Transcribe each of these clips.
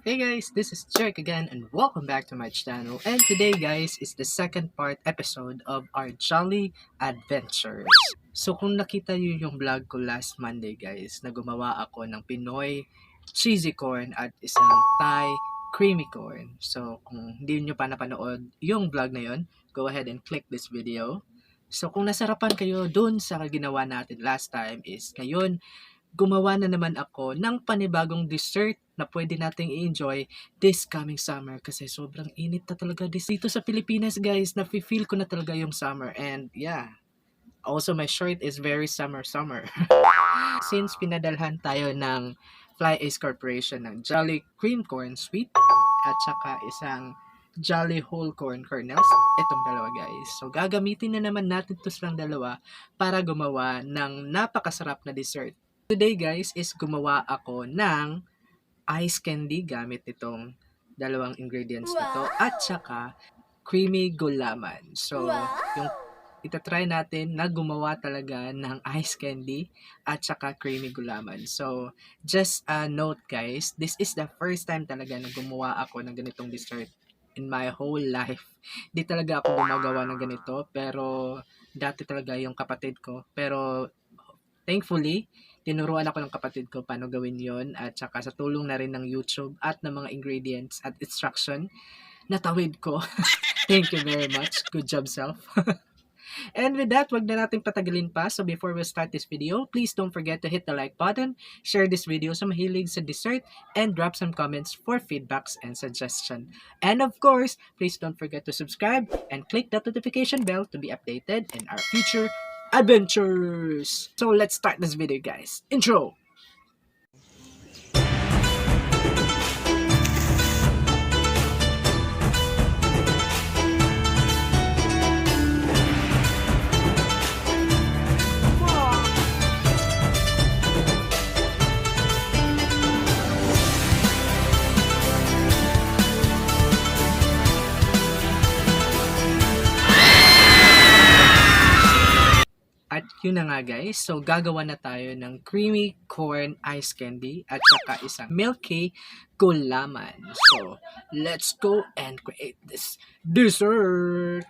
Hey guys, this is Jeric again and welcome back to my channel. And today guys is the second part episode of our Jolly Adventures. So kung nakita niyo yung vlog ko last Monday guys, na gumawa ako ng Pinoy cheesy corn at isang Thai creamy corn. So kung hindi niyo pa napanood yung vlog na yon, go ahead and click this video. So kung nasarapan kayo dun sa ginawa natin last time is ngayon, gumawa na naman ako ng panibagong dessert na pwede nating i-enjoy this coming summer kasi sobrang init na talaga dito sa Pilipinas guys. Nafe-feel ko na talaga yung summer and yeah. Also my shirt is very summer. Since pinadalhan tayo ng Fly Ace Corporation ng Jolly Cream Corn Sweet at saka isang Jolly Whole Corn Kernels, itong dalawa guys. So gagamitin na naman natin to silang dalawa para gumawa ng napakasarap na dessert. Today guys is gumawa ako ng ice candy gamit itong dalawang ingredients na to at saka creamy gulaman. So yung itatry natin na gumawa talaga ng ice candy at saka creamy gulaman. So just a note guys, this is the first time talaga na gumawa ako ng ganitong dessert in my whole life. Di talaga ako gumagawa ng ganito pero dati talaga yung kapatid ko. Pero thankfully, tinuruan ako ng kapatid ko paano gawin yon at saka sa tulong na rin ng YouTube at ng mga ingredients at instruction, natawid ko. Thank you very much. Good job, self. And with that, wag na natin patagalin pa. So before we start this video, please don't forget to hit the like button, share this video sa mahilig sa dessert, and drop some comments for feedbacks and suggestion. And of course, please don't forget to subscribe and click that notification bell to be updated in our future adventures. So let's start this video guys. Intro! At yun na nga guys, so gagawa na tayo ng creamy corn ice candy at saka isang milky gulaman. So, let's go and create this dessert!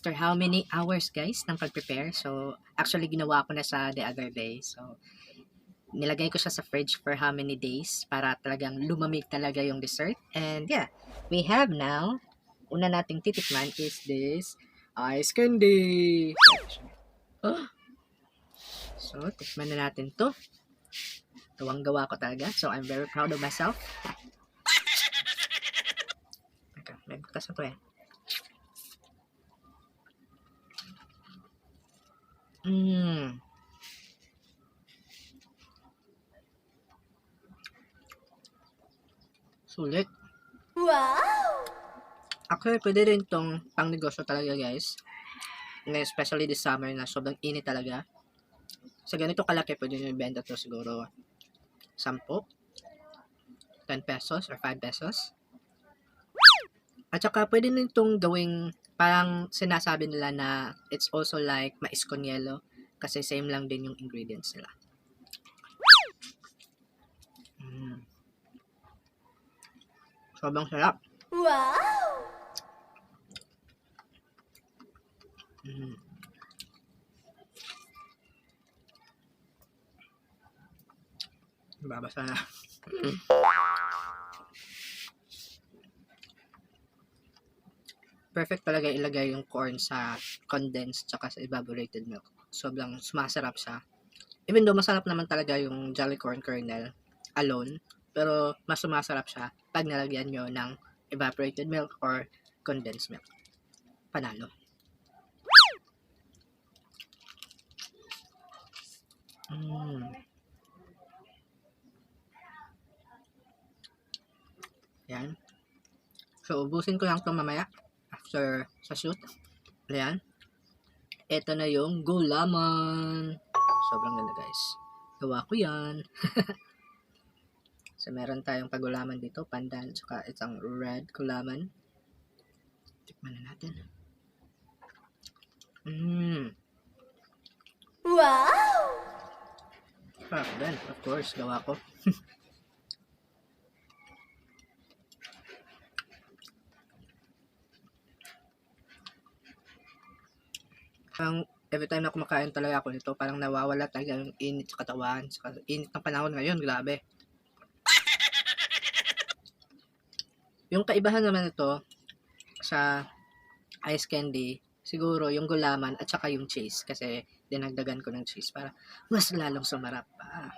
after how many hours guys ng pag-prepare. So, actually ginawa ko na sa the other day. So, nilagay ko siya sa fridge for how many days para talagang lumamig talaga yung dessert. And yeah, we have now, una nating titikman is this ice candy. Oh. So, tikman na natin to. Tuwang gawa ko talaga. So, I'm very proud of myself. Teka, may butas na to eh. Sulit. Wow! Actually, pwede rin tong pang negosyo talaga guys. Especially this summer na sobrang init talaga. Sa ganito kalaki, pwede nyo ibenta to siguro 10, 10 pesos or 5 pesos. At saka pwede nyo itong gawing parang sinasabi nila na it's also like mais con yelo kasi same lang din yung ingredients nila. Sobrang sarap. Wow! Babasa na. Perfect talaga ilagay yung corn sa condensed tsaka sa evaporated milk. Sobrang sumasarap siya. Even though masarap naman talaga yung Jolly Corn Kernel alone, pero mas sumasarap siya pag nalagyan nyo ng evaporated milk or condensed milk. Panalo. Yan. So, ubusin ko lang ito mamaya after sa shoot. Ayan. Ito na yung gulaman. Sobrang ganda guys. Gawa ko yan. So, meron tayong pagulaman dito. Pandan. Tsaka itong red gulaman. Tikman na natin. Wow! Sarap din. Of course, gawa ko. Every time na kumakain talaga ako nito, parang nawawala talaga yung init sa katawan. Sa init ng panahon ngayon, grabe. Yung kaibahan naman ito sa ice candy, siguro yung gulaman at saka yung cheese. Kasi dinagdagan ko ng cheese para mas lalong sumarap pa.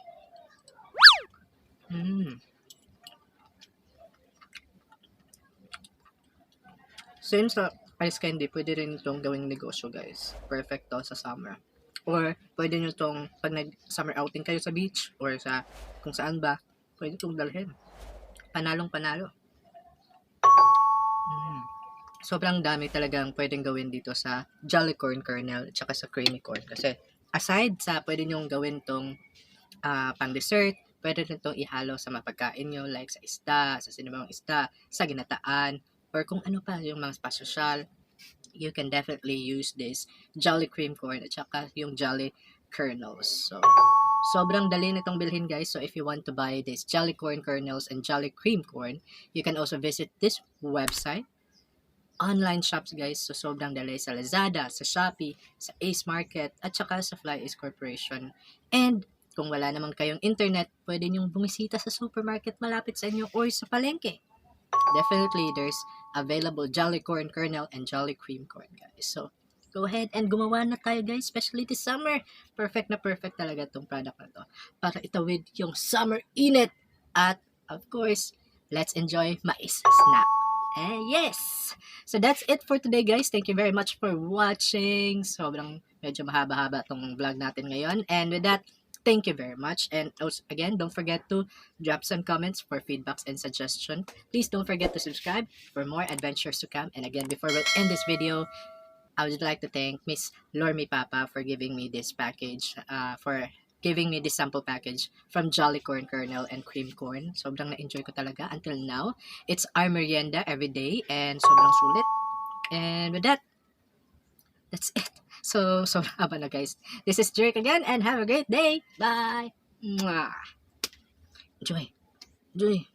Same sa ice candy, pwede rin itong gawing negosyo guys. Perfect to sa summer. Or pwede nyo itong pag nag-summer outing kayo sa beach or sa kung saan ba, pwede itong dalhin. Panalong panalo. Sobrang dami talagang pwedeng gawin dito sa Jolly Corn Kernel at saka sa Creamy Corn. Kasi aside sa pwede nyong gawin itong pang dessert, pwede rin itong ihalo sa mapagkain nyo like sa isda, sa sinabawang isda, sa ginataan, or kung ano pa yung mga pasosyal, you can definitely use this Jolly Cream Corn at saka yung Jolly Kernels. So, sobrang dali nitong bilhin guys. So, if you want to buy this Jolly Corn Kernels and Jolly Cream Corn, you can also visit this website. Online shops guys. So, sobrang dali sa Lazada, sa Shopee, sa Ace Market, at saka sa Fly Ace Corporation. And, kung wala naman kayong internet, pwede nyong bumisita sa supermarket malapit sa inyo or sa palengke. Definitely, there's available Jolly Corn Kernel and Jolly Cream Corn, guys. So, go ahead and gumawa na tayo, guys. Especially this summer. Perfect na perfect talaga itong product na to. Para itawid yung summer init. At, of course, let's enjoy mais snack. Yes! So, that's it for today, guys. Thank you very much for watching. Sobrang medyo mahaba-haba itong vlog natin ngayon. And with that, thank you very much. And also, again, don't forget to drop some comments for feedbacks and suggestions. Please don't forget to subscribe for more adventures to come. And again, before we end this video, I would like to thank Miss Lormi Papa for giving me this package, for giving me this sample package from Jolly Corn Kernel and Cream Corn. Sobrang na-enjoy ko talaga until now. It's our merienda every day and sobrang sulit. And with that, that's it. So haba na guys. This is Jeric again and have a great day. Bye. Mwah. Enjoy. Enjoy.